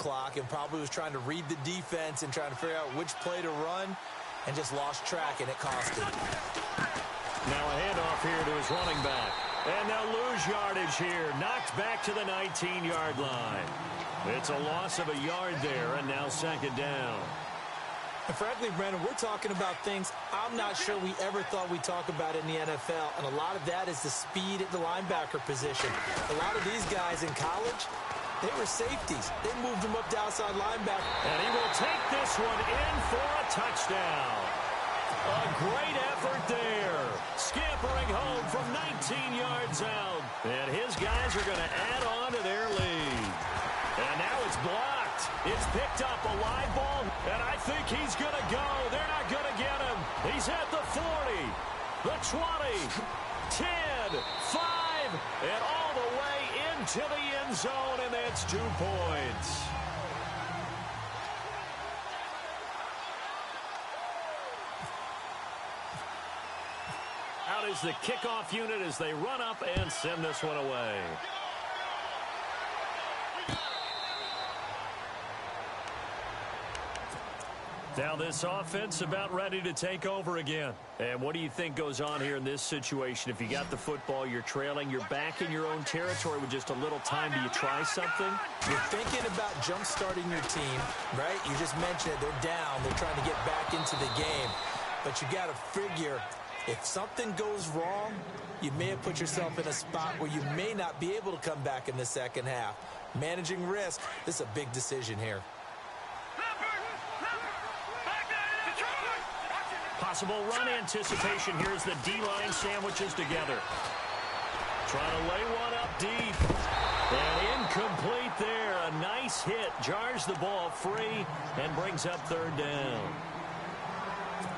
clock and probably was trying to read the defense and trying to figure out which play to run and just lost track, and it cost him. Now a handoff here to his running back. And they'll lose yardage here. Knocked back to the 19-yard line. It's a loss of a yard there, and now second down. And frankly, Brandon, we're talking about things I'm not sure we ever thought we'd talk about in the NFL, and a lot of that is the speed at the linebacker position. A lot of these guys in college, they were safeties. They moved them up to outside linebacker. And he will take this one in for a touchdown. A great effort there. Scampering home from 19 yards out. And his guys are going to add on to their lead. And now it's blocked. It's picked up, a live ball, and I think he's going to go. They're not going to get him. He's at the 40, the 20, 10, 5, and all the way into the end zone, and that's 2 points. Out is the kickoff unit as they run up and send this one away. Now this offense about ready to take over again. And what do you think goes on here in this situation? If you got the football, you're trailing, you're back in your own territory with just a little time. Do you try something? You're thinking about jump-starting your team, right? You just mentioned it. They're down. They're trying to get back into the game. But you got to figure, if something goes wrong, you may have put yourself in a spot where you may not be able to come back in the second half. Managing risk, this is a big decision here. Possible run anticipation. Here's the D-line sandwiches together. Trying to lay one up deep. And incomplete there. A nice hit. Jars the ball free and brings up third down.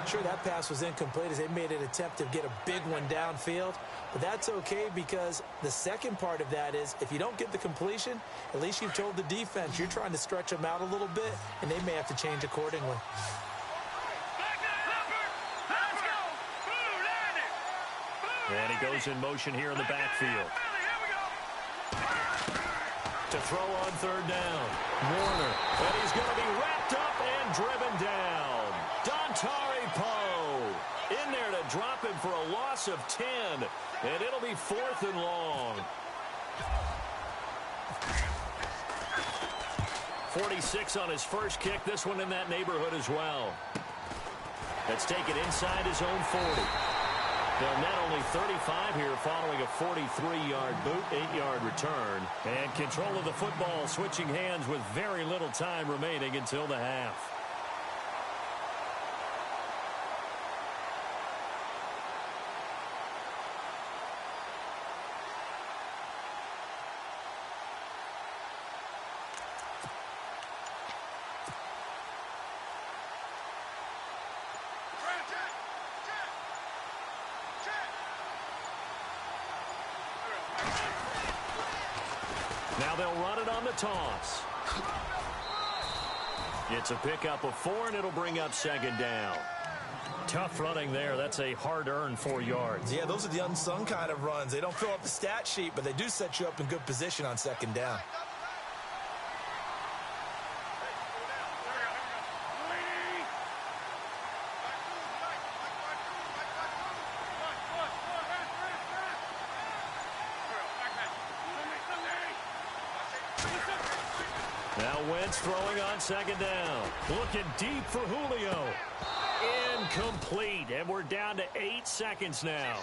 Sure, that pass was incomplete as they made an attempt to get a big one downfield. But that's okay because the second part of that is if you don't get the completion, at least you've told the defense you're trying to stretch them out a little bit, and they may have to change accordingly. And he goes in motion here in the backfield. To throw on third down. Warner. And he's going to be wrapped up and driven down. Dontari Poe in there to drop him for a loss of 10. And it'll be 4th and long. 46 on his first kick. This one in that neighborhood as well. Let's take it inside his own 40. They'll net only 35 here following a 43-yard boot, 8-yard return. And control of the football switching hands with very little time remaining until the half. Now they'll run it on the toss. It's a pickup of 4, and it'll bring up second down. Tough running there. That's a hard-earned 4 yards. Yeah, those are the unsung kind of runs. They don't fill up the stat sheet, but they do set you up in good position on second down. Now Wentz throwing on second down. Looking deep for Julio. Incomplete. And we're down to 8 seconds now.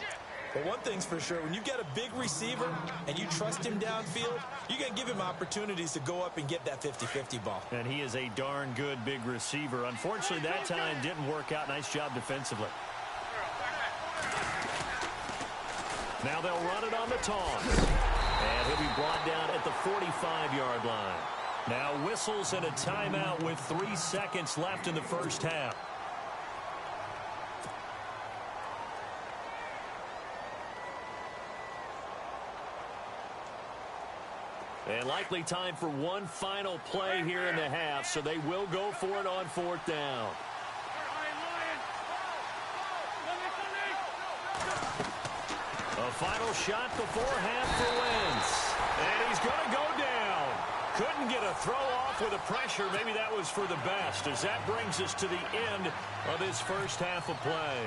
But one thing's for sure, when you've got a big receiver and you trust him downfield, you're going to give him opportunities to go up and get that 50-50 ball. And he is a darn good big receiver. Unfortunately, that time didn't work out. Nice job defensively. Now they'll run it on the toss. And he'll be brought down at the 45-yard line. Now whistles and a timeout with 3 seconds left in the first half. And likely time for one final play here in the half, so they will go for it on 4th down. A final shot before half for Wentz. And he's going to go down. Couldn't get a throw off off with the pressure. Maybe that was for the best, as that brings us to the end of this first half of play.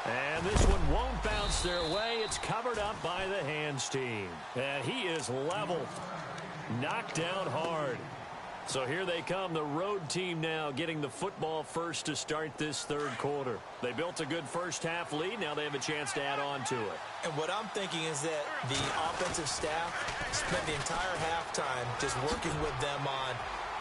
And this one won't bounce their way. It's covered up by the hands team. And he is leveled. Knocked down hard. So here they come, the road team now getting the football first to start this third quarter. They built a good first half lead. Now they have a chance to add on to it. And what I'm thinking is that the offensive staff spent the entire halftime just working with them on,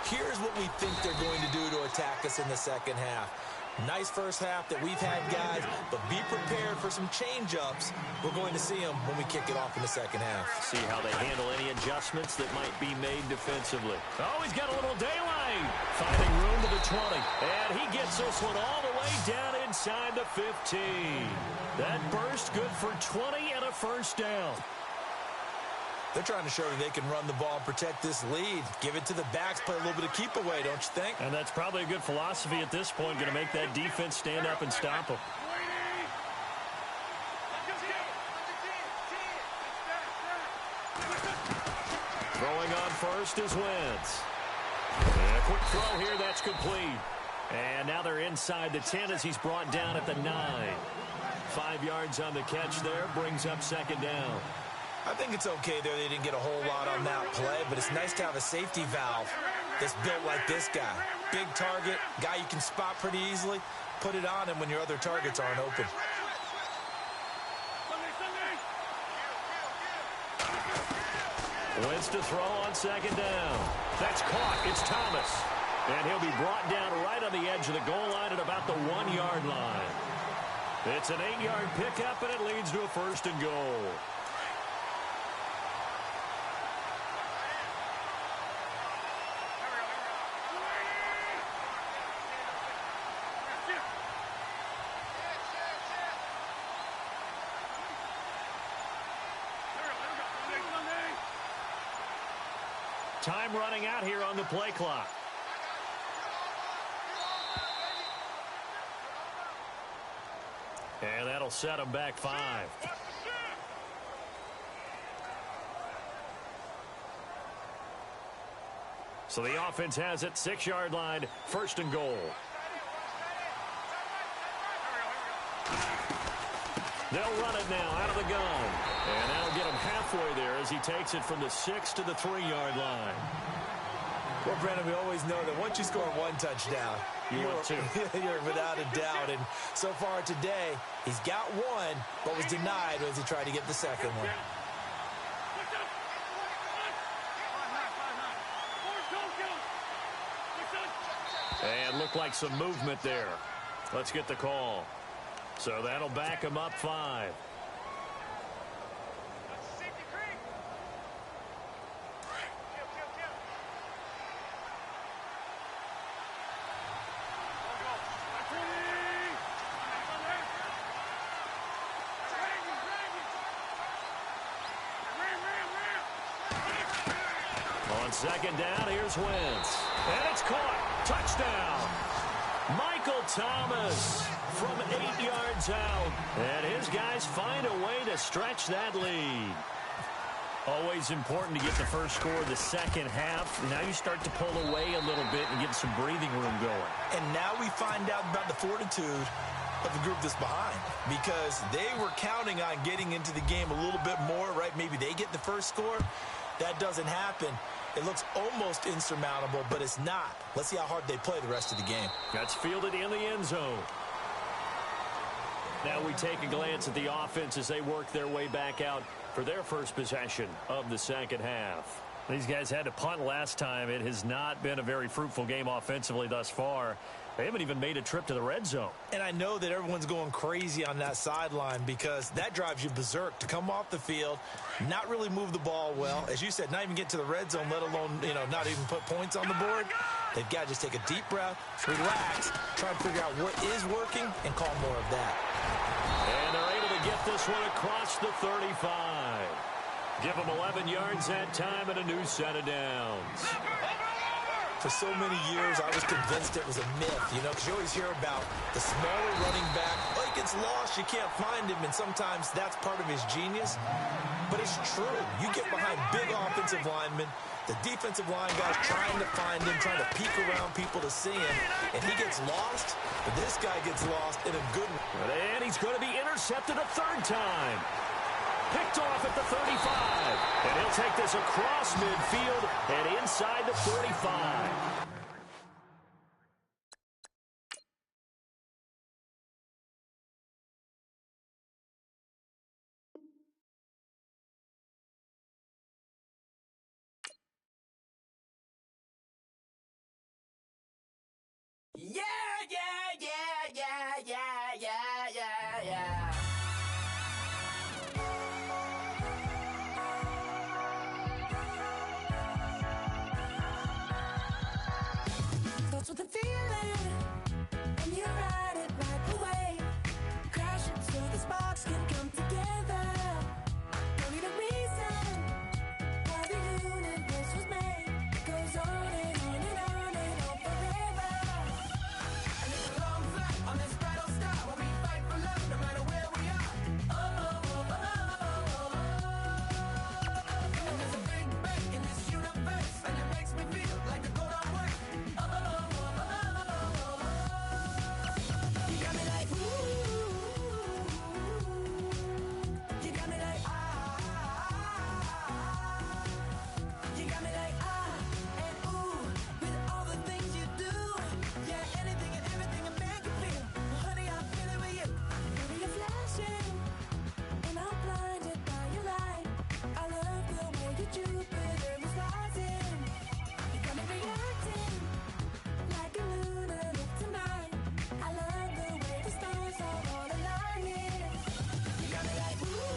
here's what we think they're going to do to attack us in the second half. Nice first half that we've had, guys, but be prepared for some change-ups. We're going to see them when we kick it off in the second half. See how they handle any adjustments that might be made defensively. Oh, he's got a little daylight. Finding room to the 20. And he gets this one all the way down inside the 15. That burst good for 20 and a first down. They're trying to show that they can run the ball and protect this lead. Give it to the backs, play a little bit of keep away, don't you think? And that's probably a good philosophy at this point, going to make that defense stand up and stop them. Throwing on first is Wentz. And a quick throw here, that's complete. And now they're inside the 10 as he's brought down at the 9. 5 yards on the catch there, brings up second down. I think it's okay there. They didn't get a whole lot on that play, but it's nice to have a safety valve that's built like this guy. Big target, guy you can spot pretty easily. Put it on him when your other targets aren't open. Wentz to throw on second down. That's caught. It's Thomas. And he'll be brought down right on the edge of the goal line at about the 1-yard line. It's an 8-yard pickup, and it leads to a first and goal. Time running out here on the play clock. And that'll set them back 5. So the offense has it, 6-yard line, first and goal. They'll run it now out of the gun. And that'll get him halfway there as he takes it from the 6 to the 3-yard line. Well, Brandon, we always know that once you score one touchdown, you're without a doubt. And so far today, he's got one, but was denied as he tried to get the second one. And looked like some movement there. Let's get the call. So that'll back him up 5. On second down, here's Wentz. And it's caught. Touchdown. Michael Thomas from 8 yards out. And his guys find a way to stretch that lead. Always important to get the first score of the second half. Now you start to pull away a little bit and get some breathing room going. And now we find out about the fortitude of the group that's behind, because they were counting on getting into the game a little bit more, right? Maybe they get the first score. That doesn't happen. It looks almost insurmountable, but it's not. Let's see how hard they play the rest of the game. That's fielded in the end zone. Now we take a glance at the offense as they work their way back out for their first possession of the second half. These guys had to punt last time. It has not been a very fruitful game offensively thus far. They haven't even made a trip to the red zone. And I know that everyone's going crazy on that sideline, because that drives you berserk to come off the field, not really move the ball well. As you said, not even get to the red zone, let alone, not even put points on the board. They've got to just take a deep breath, relax, try and figure out what is working, and call more of that. And they're able to get this one across the 35. Give them 11 yards that time and a new set of downs. For so many years, I was convinced it was a myth, because you always hear about the smaller running back. Oh, he gets lost, you can't find him, and sometimes that's part of his genius. But it's true. You get behind big offensive linemen, the defensive line guys trying to find him, trying to peek around people to see him, and he gets lost, but this guy gets lost in a good way. And he's going to be intercepted a third time. Picked off at the 35. And he'll take this across midfield and inside the 45. Yeah, yeah, yeah, yeah, yeah, yeah, yeah, yeah. Starts with a feeling, and you ride it right away. Crash it so the sparks can come together. Don't need a reason why the universe was made. It goes on and on and on and on forever. And it's a long flight on this battle star where we fight for love no matter where we are. Oh, oh, oh, oh, oh, oh. And there's a big bang in this universe, and it makes me feel like the gold on work. Oh, oh, oh, oh, oh, oh. You got me like, ooh. You got me like, ah. You got me like, ah, and ooh. With all the things you do. Yeah, anything and everything a man can feel. Well, honey, I'm feeling with you. Baby, you're flashing, and I'm blinded by your light. I love the way you Jupiter is rising. You got me reacting like a lunatic tonight. I love the way the stars are all aligning. You got me like, ooh.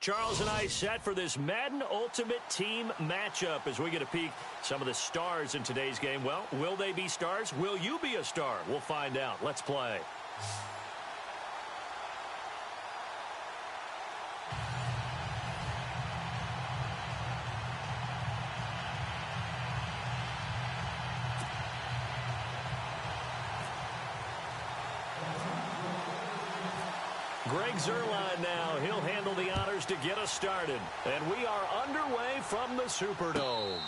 Charles and I set for this Madden Ultimate Team matchup as we get a peek some of the stars in today's game. Well, will they be stars? Will you be a star? We'll find out. Let's play. CraigZLisTKila69's now. He'll handle the honors to get us started. And we are underway from the Superdome.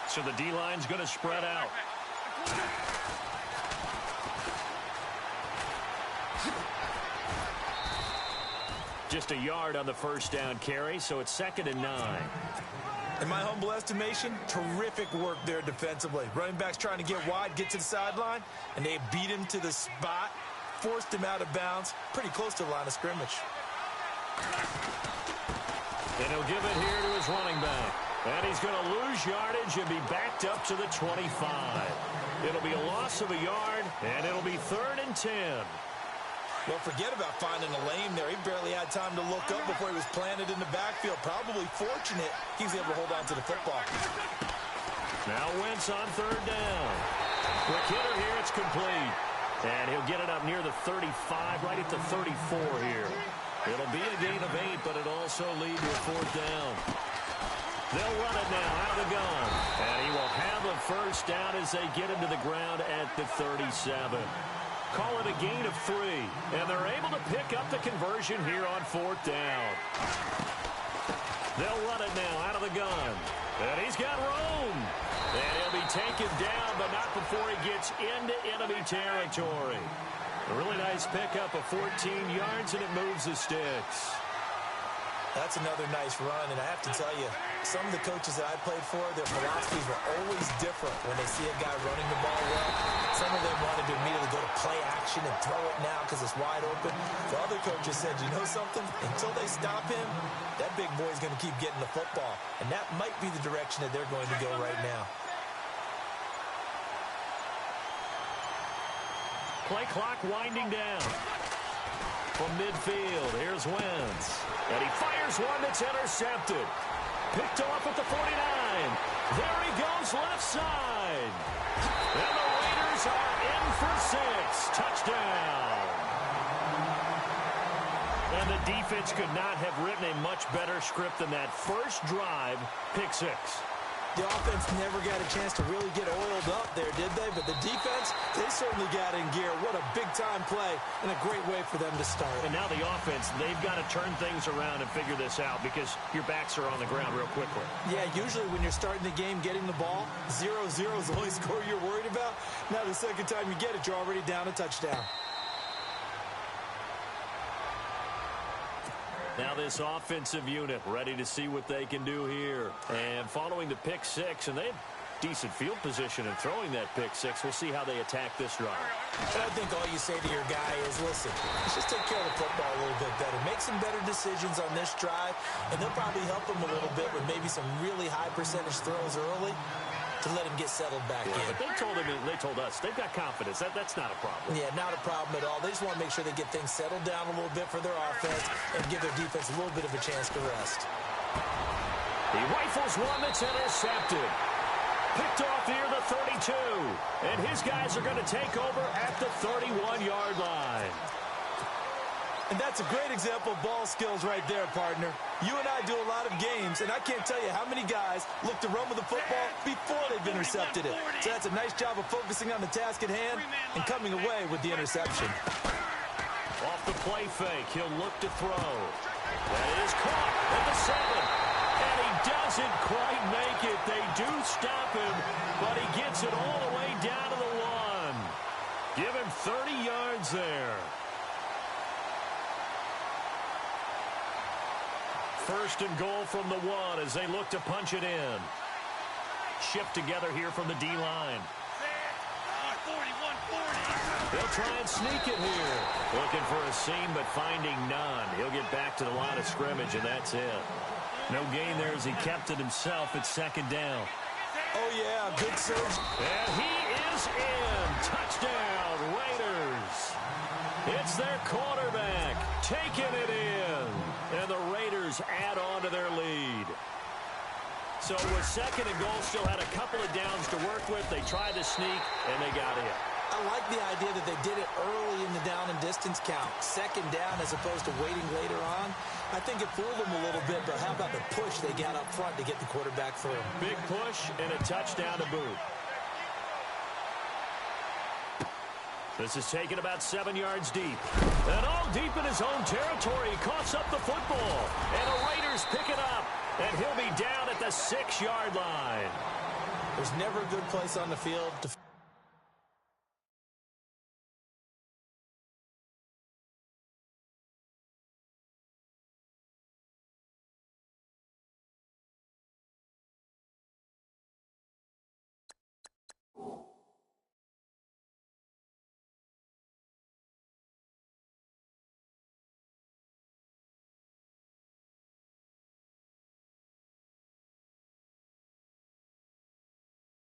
So the D-line's going to spread out. Just a yard on the first down carry, so it's 2nd and 9. In my humble estimation, terrific work there defensively. Running back's trying to get wide, get to the sideline, and they beat him to the spot, forced him out of bounds, pretty close to the line of scrimmage. And he'll give it here to his running back. And he's going to lose yardage and be backed up to the 25. It'll be a loss of a yard, and it'll be 3rd and 10. Well, forget about finding a lane there. He barely had time to look up before he was planted in the backfield. Probably fortunate he was able to hold on to the football. Now Wentz on 3rd down. Quick hitter here, it's complete. And he'll get it up near the 35, right at the 34 here. It'll be a gain of 8, but it'll also lead to a 4th down. They'll run it now out of the gun. And he will have a first down as they get him to the ground at the 37. Call it a gain of 3. And they're able to pick up the conversion here on 4th down. They'll run it now out of the gun. And he's got room. And he'll be taken down, but not before he gets into enemy territory. A really nice pickup of 14 yards, and it moves the sticks. That's another nice run, and I have to tell you, some of the coaches that I played for, their philosophies were always different when they see a guy running the ball well. Some of them wanted to immediately go to play action and throw it now because it's wide open. The other coaches said, you know something? Until they stop him, that big boy's going to keep getting the football. And that might be the direction that they're going to go right now. Play clock winding down. From midfield, here's Wentz. And he fires one that's intercepted. Picked off at the 49. There he goes left side. And the Raiders are in for 6. Touchdown. And the defense could not have written a much better script than that first drive, pick 6. The offense never got a chance to really get oiled up there, did they? But the defense, they certainly got in gear. What a big-time play and a great way for them to start. And now the offense, they've got to turn things around and figure this out because your backs are on the ground real quickly. Yeah, usually when you're starting the game, getting the ball, 0-0 is the only score you're worried about. Now the second time you get it, you're already down a touchdown. Now this offensive unit ready to see what they can do here. And following the pick 6, and they have decent field position in throwing that pick 6. We'll see how they attack this drive. And I think all you say to your guy is, listen, let's just take care of the football a little bit better. Make some better decisions on this drive, and they'll probably help him a little bit with maybe some really high percentage throws early to let him get settled back in. But they told us they've got confidence. That's not a problem. Yeah, not a problem at all. They just want to make sure they get things settled down a little bit for their offense and give their defense a little bit of a chance to rest. He rifles one that's intercepted. Picked off near the 32. And his guys are going to take over at the 31-yard line. And that's a great example of ball skills right there, partner. You and I do a lot of games, and I can't tell you how many guys look to run with the football before they've intercepted it. So that's a nice job of focusing on the task at hand and coming away with the interception. Off the play fake, he'll look to throw. That is caught at the 7. And he doesn't quite make it. They do stop him, but he gets it all the way down to the 1. Give him 30 yards there. First and goal from the 1 as they look to punch it in. Shift together here from the D-line. They'll try and sneak it here. Looking for a seam, but finding none. He'll get back to the line of scrimmage, and that's it. No gain there as he kept it himself at second down. Oh, yeah, good surge. And he is in. Touchdown, Raiders. It's their quarterback taking it in. And the Raiders add on to their lead. So with second and goal, still had a couple of downs to work with. They tried to sneak, and they got in. I like the idea that they did it early in the down and distance count. Second down as opposed to waiting later on. I think it fooled them a little bit, but how about the push they got up front to get the quarterback through? Big push and a touchdown to boot. This is taken about 7 yards deep. And all deep in his own territory. He coughs up the football. And the Raiders pick it up. And he'll be down at the 6-yard line. There's never a good place on the field to